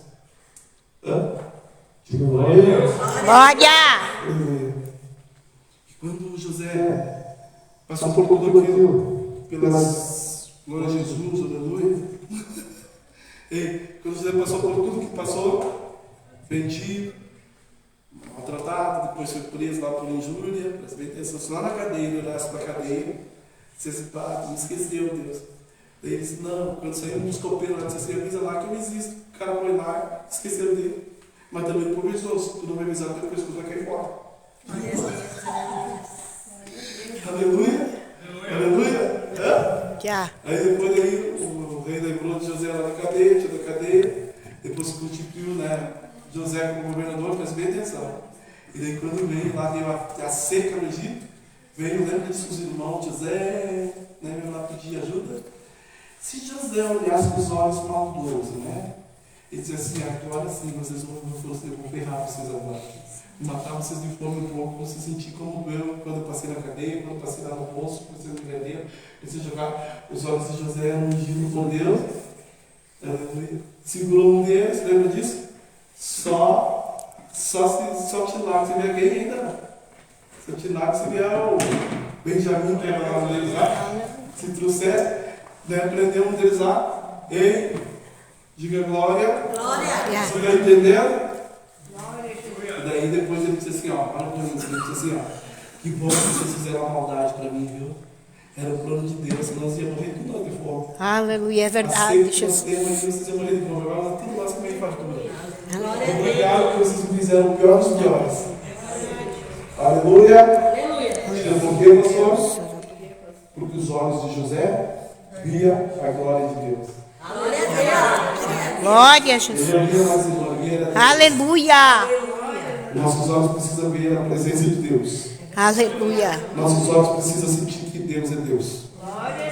Glória a Deus. Glória. E quando José passou por tudo aquilo, pelas glória a Jesus, aleluia. E quando José passou por tudo que passou, vendido, maltratado, depois foi preso lá por injúria, presta bem atenção, lá na cadeia, ele olhasse para a cadeia, disse assim: pá, me esqueceu, Deus. Daí ele disse: não, quando saiu um escopeiro lá, disse assim: avisa lá que eu existo. O cara foi lá, esqueceu dele. Mas também improvisou: se tu não me avisar, teu pescoço vai cair fora. Aleluia! Aleluia! Já. Aí depois o rei lembrou de José lá na cadeia, tirou da cadeia, depois constituiu, né, José como governador, presta bem atenção. E daí quando veio lá, deu a seca no Egito, veio, lembra disso os irmãos, José, né, veio lá pedir ajuda. Se José olhasse com os olhos maldosos, né, ele dizia assim: agora sim, vocês vão ferrar vocês agora. Matar vocês de fome um pouco, vocês sentir como eu, quando eu passei na cadeia, quando eu passei lá no poço, quando vocês me prenderam, vocês jogar os olhos de José ungido por Deus. Segurou um deles, lembra disso? Só Tilago, você vê alguém ainda não. Se o Tilago, você vê o Benjamin, que era lá deles lá. Se trouxer, deve prender um deles lá. Ei, diga glória. Glória. Você está entendendo? E daí depois ele disse assim: ó, olha para mim, ele disse assim: ó, que bom que vocês fizeram uma maldade para mim, viu? Era o plano de Deus, senão nós íamos morrer tudo nós de fome. Aleluia, é verdade, Aceito Jesus. que vocês iam morrer de fome, agora nós tudo nós comemos fartura. Obrigado que vocês me fizeram o pior dos piores. Aleluia. Aleluia. Por que, pastor? Porque os olhos de José via a glória de Deus. Glória a Jesus. Ele via mais glória. Aleluia. Nossos olhos precisam ver a presença de Deus. Aleluia. Nossos olhos precisam sentir que Deus é Deus.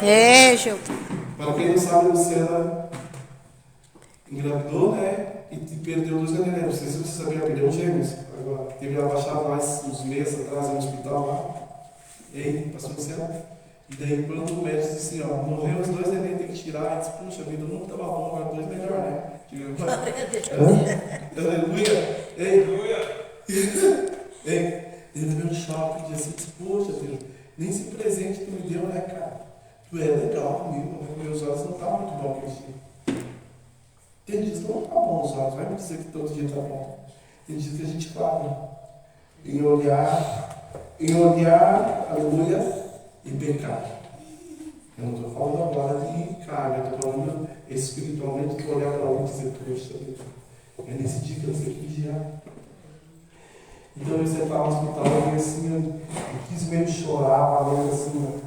É, Jesus. Para quem não sabe, Luciana engravidou, né? E perdeu 2 nenéns. Não sei se você sabia, perdeu gêmeos. Agora, teve abaixado mais uns meses atrás no hospital lá. E aí, pastor Luciana. E daí, quando o médico disse assim: ó, morreu os 2 nenéns, tem que tirar. E disse: puxa vida, não estava bom, agora 2 melhor, né? Aleluia. Ei, ele deu um choque, disse assim: poxa, Deus, nem esse presente tu me deu, né, cara? Tu é legal comigo, né? Meus olhos não estavam muito bons aquele dia. Tem dias que não tá bom os olhos, vai me dizer que todo dia tá bom. Tem dias que a gente clama em olhar, aleluia, e pecar. Eu não estou falando agora de carne, eu estou falando espiritualmente de olhar para um e dizer: poxa, É nesse dia que eu sei que vigiar. Então eu sentava no hospital e assim, eu quis meio chorar, falando assim,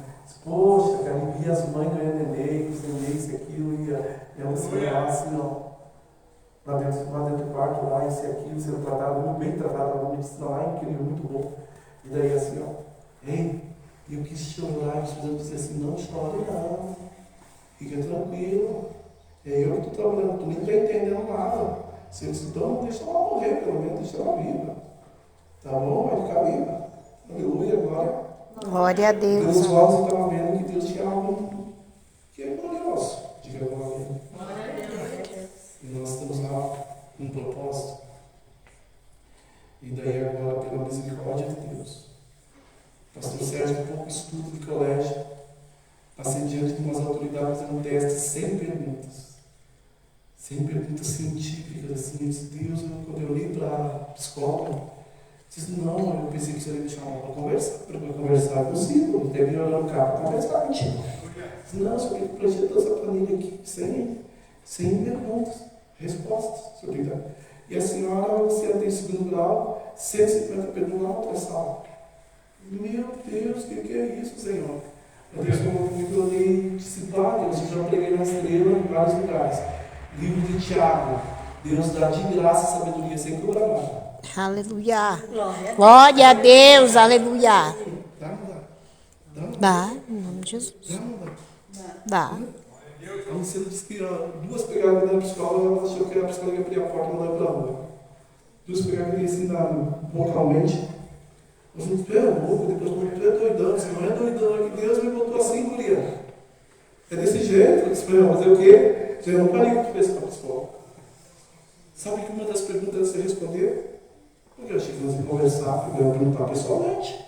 poxa, cara, e via as mães ganhando neném, os neném, isso e aquilo, e ela assim, lá assim, ó. Lá dentro do quarto, lá, isso e aquilo, sendo tratado, muito bem tratado, uma medicina lá incrível, muito bom. E daí assim, ó, ei, eu quis chorar, e os precisam dizer assim, não chore não, fica tranquilo, é eu que estou trabalhando, tu nem está entendendo nada. Se eles então, deixa ela morrer, pelo menos, deixa ela viva. Tá bom? Vai ficar viva. Aleluia, glória. Glória a Deus. Pelos olhos eu estava vendo que Deus tinha algo que é glorioso. Diga glória. E nós temos lá um propósito. E daí agora, pela misericórdia de Deus, pastor Sérgio, com pouco estudo de colégio, passei diante de umas autoridades fazendo um teste sem perguntas científicas, assim, eu disse, Deus, quando eu olhei para a psicóloga, disse, não, eu pensei que você ia me chamar para conversar consigo, eu até vim olhar no carro para conversar contigo. Disse, não, só que projetou essa planilha aqui, sem perguntas, respostas, senhor Rita. E a senhora, você tem segundo grau, 150 perguntas na outra sala. Meu Deus, o que é isso, Senhor? Eu Deus, como eu olhei discipulado, eu já preguei na estrela em vários lugares. Livro de Tiago, Deus dá de graça a sabedoria sem cobrar nada. Aleluia. Glória a Deus. Aleluia. Dá, não dá? Dá, não dá? Dá, em nome de Jesus. Dá, não dá? Dá. A Luciana disse que duas pegadas na psicóloga, ela achou que a psicóloga ia abrir a porta e mandar para a rua. Duas pegadas que ensinaram vocalmente. Eu falei, tu é louco, depois tu é doidão, você não é doidão, é que Deus me botou assim, guria. É desse jeito, eu disse, fazer o quê? Eu não parei de pensar para a psicóloga. Sabe que uma das perguntas é você responder? Porque eu achei que nós íamos conversar, porque eu ia perguntar pessoalmente.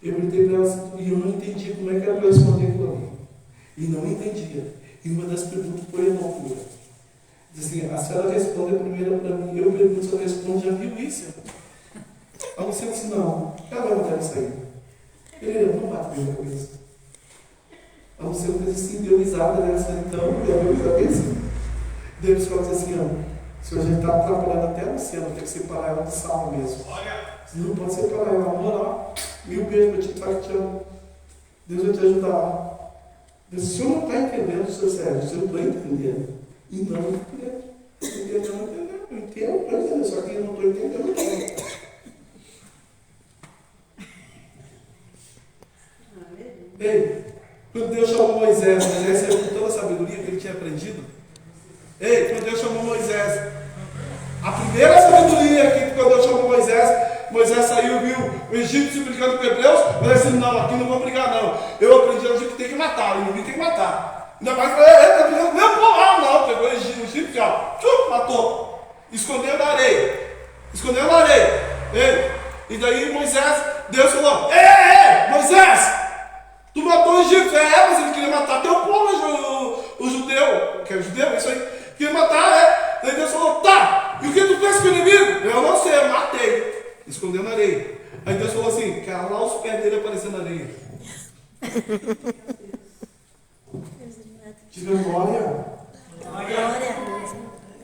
Eu perguntei para ela e eu não entendi como é que ela ia responder aquilo ali. E não entendia. E uma das perguntas foi a loucura. Diz assim, a senhora responde a primeira para mim, eu pergunto se ela responde, já viu isso? A Luciana disse, não, ela vai mandar isso aí. Ele não bate bem na cabeça. A Luciana fez assim, deu risada, né? Então, deu cabeça. Daí o pessoal disse assim, ó, se a gente está atrapalhando até a Luciana, tem que separar ela de sala mesmo. Não pode separar ela, vamos lá. Mil beijos para ti, tá que te amo. Deus vai te ajudar. O senhor não está entendendo, senhor Sérgio, o senhor não está entendendo. E não entendendo. Eu entendo, só que eu não estou entendendo. Ei, quando Deus chamou Moisés saiu com toda a sabedoria que ele tinha aprendido. Ei, quando Deus chamou Moisés, a primeira sabedoria que quando Deus chamou Moisés saiu, viu o egípcio brigando com os hebreus, mas disse, não, aqui não vou brigar não. Eu aprendi hoje que tem que matar, o inimigo tem que matar. Ainda mais que tá brigando, meu povo, não, pegou o egípcio, ó, matou. Escondeu na areia. Ei, e daí Deus falou, Moisés! Tu matou o egípcio, mas ele queria matar teu povo, o judeu, que é judeu, isso aí, queria matar, Daí Deus falou, tá, e o que tu fez com o inimigo? Eu não sei, eu matei. Escondeu na areia. Aí Deus falou assim, cara, lá os pés dele aparecendo na areia. Diga glória.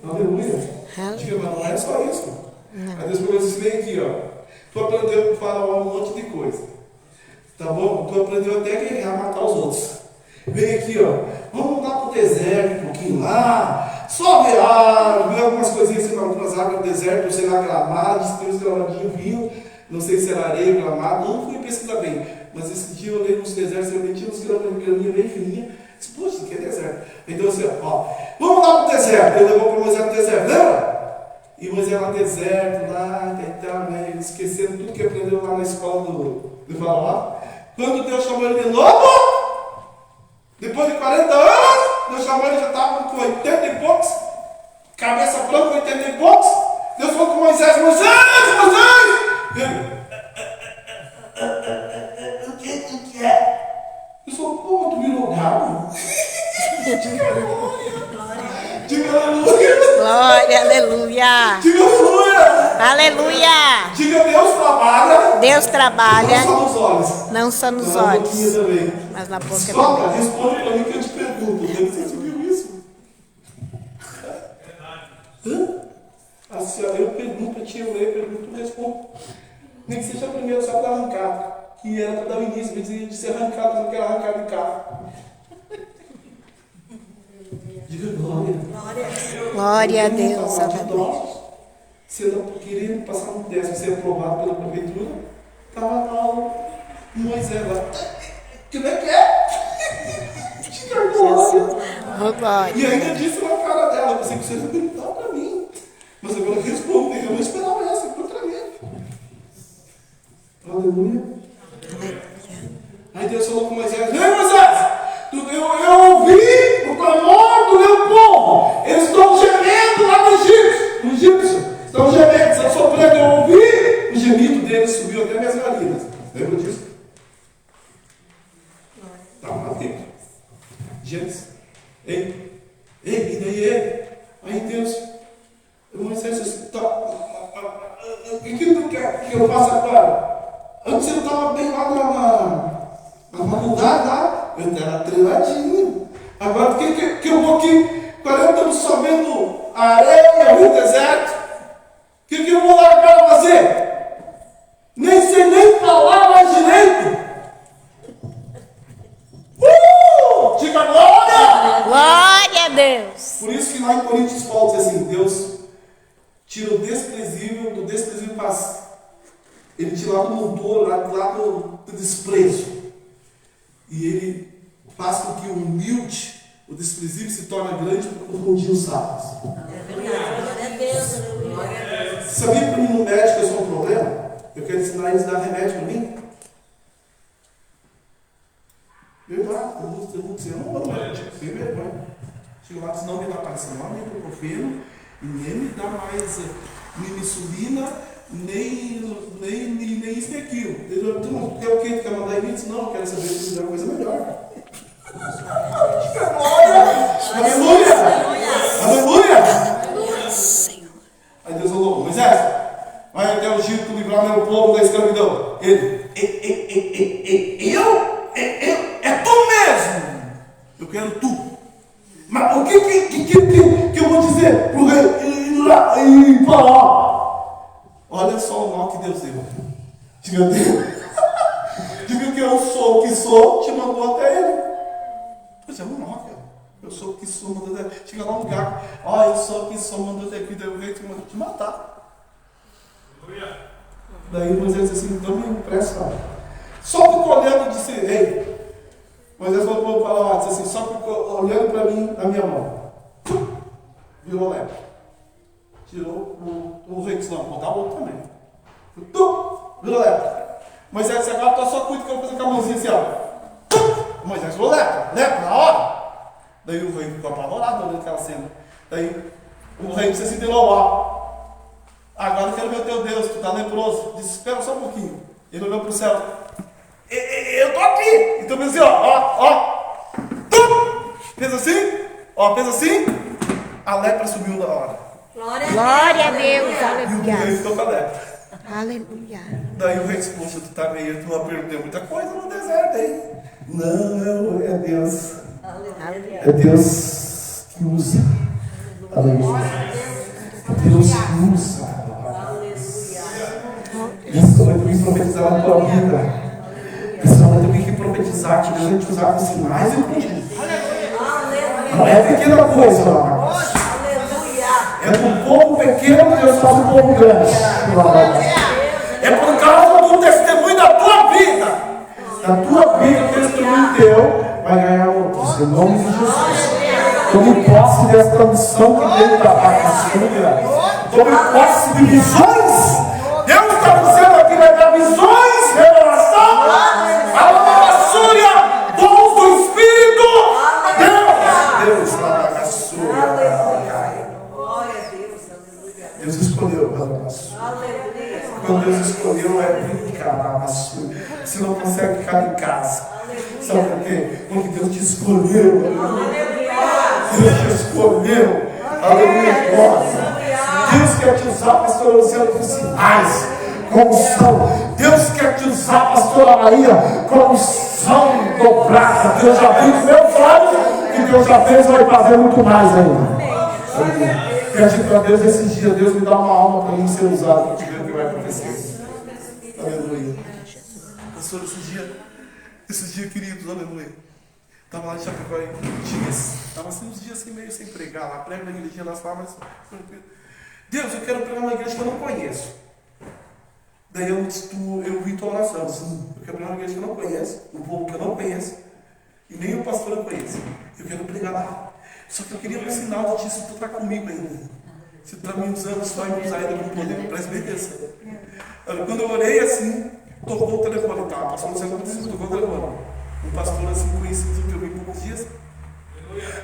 Aleluia. Diga, mas não é só isso. Aí Deus falou assim, vem aqui, ó. Tu aprendeu com o faraó um monte de coisa. Tá bom? Tu aprendeu até a guerrear, matar os outros. Vem aqui, ó. Vamos lá pro deserto um pouquinho lá. Sobe água, vê algumas coisinhas assim, algumas águas do deserto, sei lá, gramados, tem uns gramadinhos vinhos, não sei se era areia ou gramado, não fui pesquisar bem. Mas esse dia eu olhei nos desertos, eu tinha uns graminhos bem fininhos. Disse, poxa, isso aqui é deserto. Então assim, ó, vamos lá pro deserto. Ele levou para Moisés pro deserto, lembra? E Moisés lá no deserto, lá, né, esquecendo tudo que aprendeu lá na escola do faraó. Quando Deus chamou ele de novo, depois de 40 anos, Deus chamou ele, já estava com 80 e poucos, cabeça branca, 80 e poucos. Deus falou com Moisés, ele, o que é? Deus falou, pô, tu virou gado? Diga aleluia. Glória, aleluia. Diga aleluia. Aleluia. Diga Deus trabalha. Deus trabalha. Não só nos olhos. Não só nos Na olhos, boquinha também. mas na boca Escola, também. responde para mim que eu te pergunto. Você viu isso? Hã? Assim, ó, eu pergunto, eu leio, pergunto, eu respondo. Nem que seja a primeira, só para arrancada. Que era para dar o início, de ser arrancado, não quero arrancado de carro. Diga glória. Glória a Deus. Idosos, sendo querendo passar um teste, ser aprovado pela prefeitura, estava lá o Moisés lá. Como é que é? Diga glória. E ainda disse na cara dela, eu pensei que você não perguntar para mim. Mas agora eu respondo, eu não esperava essa, contra mim. Aleluia. Aí Deus falou com Moisés: ei Moisés, eu ouvi o clamor do meu povo, eles estão gemendo lá no Egito, estão gemendo, estão sofrendo. Eu ouvi o gemido deles, subiu até minhas narinas. Lembra disso? Está lá dentro. Gênesis. Ei, e daí ele? Aí Deus, Moisés disse: tá, o que tu quer que eu faça agora? Antes eu estava bem lá na faculdade, lá, eu era treinadinho. Agora por que eu vou aqui 40 anos só vendo a areia, o deserto? O que eu vou lá agora fazer? Nem sei nem falar mais direito. Diga glória! Glória a Deus. Por isso que lá em Coríntios Paulo diz assim: Deus tira o desprezível do desprezível para ele tira lá do motor, lá do desprezo. E ele faz com que o humilde, o desprezível, se torne grande para confundir os sábios. É verdade. Glória a Deus. Sabia que para mim no médico eu sou um problema? Eu quero ensinar eles a dar remédio para mim. Verdade, eu não vou no médico, sem vergonha. Chego lá e diz: não me dá paracetamol, nem ibuprofeno, nem me dá mais insulina, nem isso nem aquilo. Ele diz: tu quer o quê? Tu quer mandar em mim? Não, eu quero saber se me dá uma coisa melhor. Aleluia! Aleluia! Aí Deus falou: Moisés, vai até o Egito livrar meu povo da escravidão. Ele: eu? É tu mesmo! Eu quero tu. Mas o que eu vou dizer pro rei e Faraó? Olha só o nó que Deus deu. Diga: Deus, diga que eu sou o que sou, te mandou até ele. Pois é, um nó, cara. Eu sou o que sou, mandou até ele. Chega lá um lugar: eu sou o que sou, mandou até aqui, daí o rei te mandou te matar. Daí Moisés disse assim: então me empresta. Só ficou olhando e disse: ei. Moisés falou para o Faraó, disse assim: só ficou olhando para mim na minha mão. Virou lepra. Tirou o rei disse: não, vou botar o outro também. Virou lepra. Moisés disse: agora só cuida que eu vou fazer com a mãozinha assim, ó. Moisés falou: lepra, na hora. Daí o rei ficou apavorado olhando aquela cena. Daí o rei disse assim: agora eu quero ver o teu Deus, tu está leproso. Disse: espera só um pouquinho. Ele olhou para o céu: eu tô aqui. Então fez assim, fez assim, fez assim, a lepra sumiu na hora. Glória a Deus. E o rei Aleluia. ficou com a lepra. Aleluia. Daí o rei disse: poxa, tu tá meio, tu aprendeu muita coisa no deserto, hein? Não, é Deus. É Deus que usa. Aleluia. É Deus que usa. Essa noite eu vim profetizar na tua vida. Essa noite eu vim aqui profetizar que Deus vai te usar com sinais e prodígios. Não é pequena coisa, irmãos. É do povo pequeno que Deus faz um povo grande. É por causa do testemunho da tua vida. Da tua vida, o testemunho teu vai ganhar outros. Em nome de Jesus. Tome posse desta missão que veio da pastora. Tome posse de visões. Deus está dizendo aqui: vai dar visões, revelação, alabaçúria, dons do Espírito. Deus está na sua. Deus escolheu alabaçúria. Quando Deus escolheu, é brincar alabaçúria. Você não consegue ficar em casa. Sabe por quê? Porque Deus te escolheu. Deus te escolheu. Aleluia. Deus quer te usar, pastor Luciano, com sinais, com unção. Deus quer te usar, pastora Maria, com unção dobrada. Deus já viu os meus olhos, e Deus já fez, vai fazer muito mais ainda. Pede para Deus esses dias, Deus me dá uma alma para mim ser usado, para te ver o que vai acontecer. Aleluia. Pastor, esses dias queridos, aleluia. Estava lá em Chapecó, estava assim uns dias assim, meio sem pregar lá, prego na igreja nas palmas. Deus, eu quero pregar uma igreja que eu não conheço. Daí eu vi tua oração, assim, eu quero pregar uma igreja que eu não conheço, um povo que eu não conheço, e nem o pastor eu conheço. Eu quero pregar lá. Só que eu queria um sinal de ti, se tu está comigo ainda. Se tu está me usando, se tu vai me usar ainda com poder, presta bem atenção. Quando eu orei assim, tocou o telefone, tá? Pastor, não sei como precisa, tocou o telefone. Um pastor assim conhecido que eu vi por poucos dias.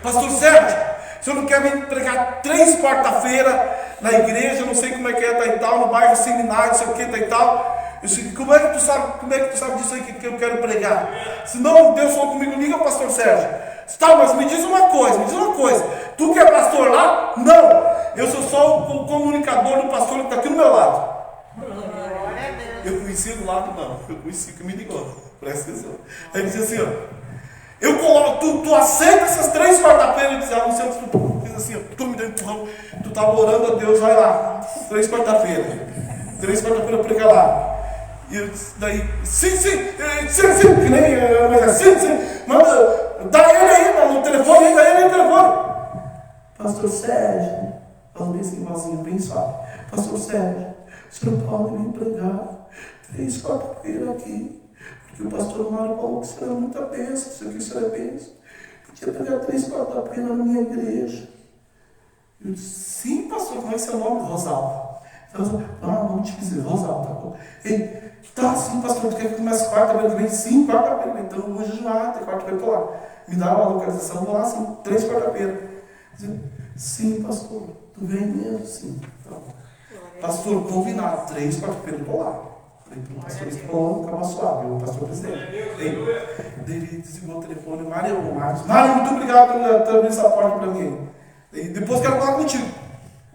Pastor Sérgio, o senhor não quer me pregar 3 quarta-feiras na igreja, não sei como é que é, tá e tal, no bairro seminário, não sei o que, tá e tal. Eu disse, como é que tu sabe disso aí que eu quero pregar? Se não, Deus falou comigo, liga o pastor Sérgio. Tá, mas me diz uma coisa. Tu que é pastor lá? Não, eu sou só o comunicador do pastor que está aqui do meu lado. Eu conheci do lado, não, eu conheci que me ligou, presta atenção. Aí ele disse assim, ó, eu coloco, tu aceita essas 3 quarta-feiras? Eu disse, não sei se tu fez assim, ó, tu me deu um empurrão, tu estava orando a Deus, vai lá, 3 quarta-feiras, 3 quarta-feiras prega lá. E eu disse, daí, sim, que nem, mas assim, manda, dá ele aí no telefone, dá ele no telefone. Pastor Sérgio, falando assim, vozinho bem suave, Pastor Sérgio, o senhor pode me pregar 3 quarta-feiras aqui, porque o pastor Mário falou que isso era muita bênção, isso era bênção. Podia pregar 3 quarta-feiras na minha igreja. Eu disse, sim, pastor, como é seu nome? Rosalvo. Vamos te dizer, Rosalvo, tá bom? Ei, tá, sim, pastor, tu quer que comece quarta-feira que vem? Sim, quarta-feira, então eu vou jejuar, tem quarta-feira pra lá. Me dá uma localização, vou lá, sim, 3 quarta-feiras. Sim, pastor, tu vem mesmo? Sim, tá bom. Pastor, combinado, 3 quarta-feira eu vou lá. Falei, o pastor falou, calma suave, o pastor presidente. Ele desligou o telefone, Mário, muito obrigado por abrir essa porta para mim. E depois quero falar contigo.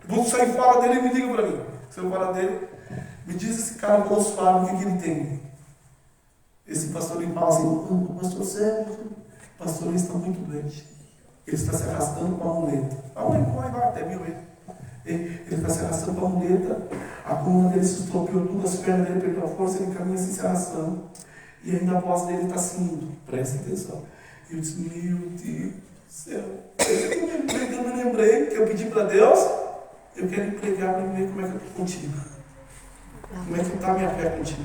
Depois que sair fora dele, me liga para mim. Se eu falar dele, me diz esse cara com os faros, o que ele tem. Esse pastor ele fala assim, pastor Sérgio, o pastor está muito doente. Ele está se arrastando com a muleta. A muleta vai até mil ele. Ele está se arrastando com a muleta, a coluna dele se estropiou tudo, as pernas dele perdeu a força, ele caminha assim se arrastando. E ainda a voz dele está assim indo. Presta atenção. E eu disse, meu Deus do céu. Eu me lembrei que eu pedi para Deus, eu quero pregar para ver como é que eu estou contigo. Como é que está a minha fé contigo.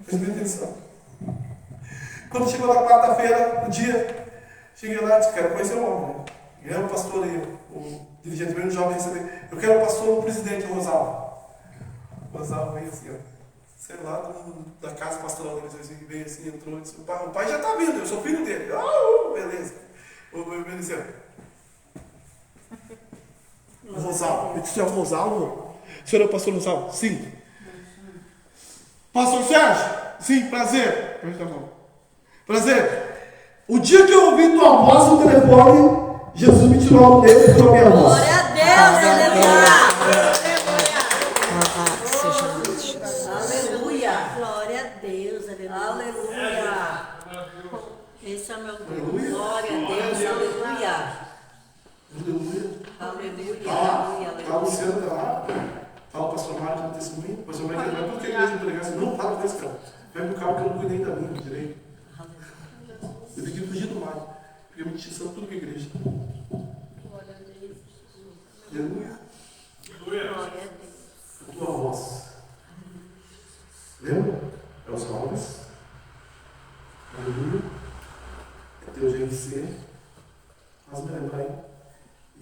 Presta atenção. Quando chegou na quarta-feira, no dia, cheguei lá e disse, quero conhecer o homem. E aí o pastor aí, o dirigente veio no jovem receber. Eu quero o pastor, o presidente, o Rosalvo. O Rosalvo veio assim, ó. Sei lá, da casa pastoral dele, assim, veio assim, entrou e disse, o pai já está vindo, eu sou filho dele. Beleza. Beleza. O Rosalvo. Eu disse, é o Rosalvo? O senhor é o pastor Rosalvo? Sim. Pastor Sérgio? Sim, prazer. Prazer. O dia que eu ouvi tua voz no telefone, Jesus me tirou a mulher e tirou a minha voz. Glória a Deus, aleluia. Glória a Deus, aleluia. Esse é o meu Deus. Glória a Deus, aleluia. Aleluia. Tá o Luciano lá, tá o pastor Mário no testemunho, depois eu vou entender por que a igreja pregar assim, não fala com esse cara. Vai pro carro que eu não cuidei da minha direito. Eu tenho que fugir do Mário, porque eu me enchi tudo com a igreja. Aleluia. A tua voz. Lembra? É os nomes. Aleluia. É teu jeito de ser. Mas me lembra aí.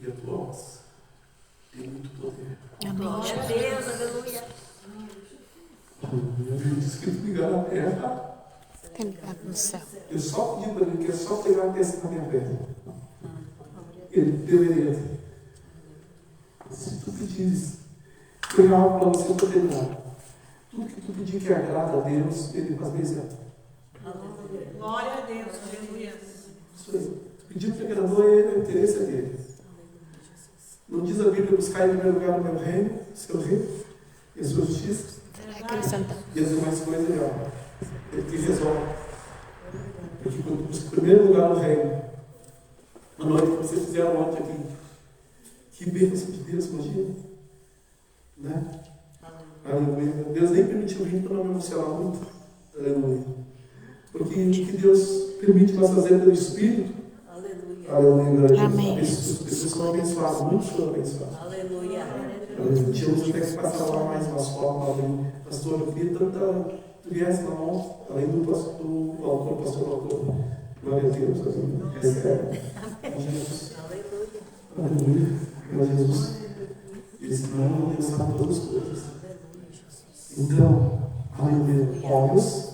E a tua voz. Tem muito poder. Glória a Deus, aleluia. Eu vi escrito ligar na terra. Tem ligado no céu. Eu só pedi para ele que é só pegar a testa na minha perna. Ele deveria. Se tu pedires, pegar algo para você poder dar. Tudo que tu pedir que agrada a Deus, ele faz bem. Glória a Deus, aleluia. Isso aí. Pedir que agradou a ele, o interesse é dele. Não diz a Bíblia buscar em primeiro lugar o meu reino, seu reino, e a sua justiça. Acrescentando. E as demais coisas ele te resolve. Porque quando busca em primeiro lugar o reino, a noite que você fizer a noite aqui, Que bênção de Deus, imagina. Né? Aleluia. Deus nem permitiu vir para não me emocionar muito. Aleluia. Porque o que Deus permite nós fazer pelo Espírito. Aleluia. Amém. As pessoas foram abençoadas, muitos foram abençoados. Aleluia. Tínhamos até que passar lá mais umas fotos, pastor, eu queria tanta viesse na mão, além do autor, pastor, autor. Glória a Deus, recebe. Jesus. Aleluia. Glória a Jesus. Eles não sabe todas as coisas. Então, aleluia. Olhos,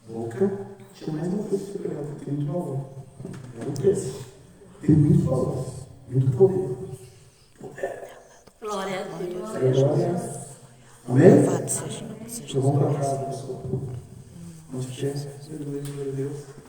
boca, tinha mais uma coisa que eu pegar, porque tem muito valor. Tem muito valor, muito poder. Glória a Deus. Glória. Amém? Louvado seja o nome de Jesus. Vamos para casa, pessoal. Onde quer, glória a Deus.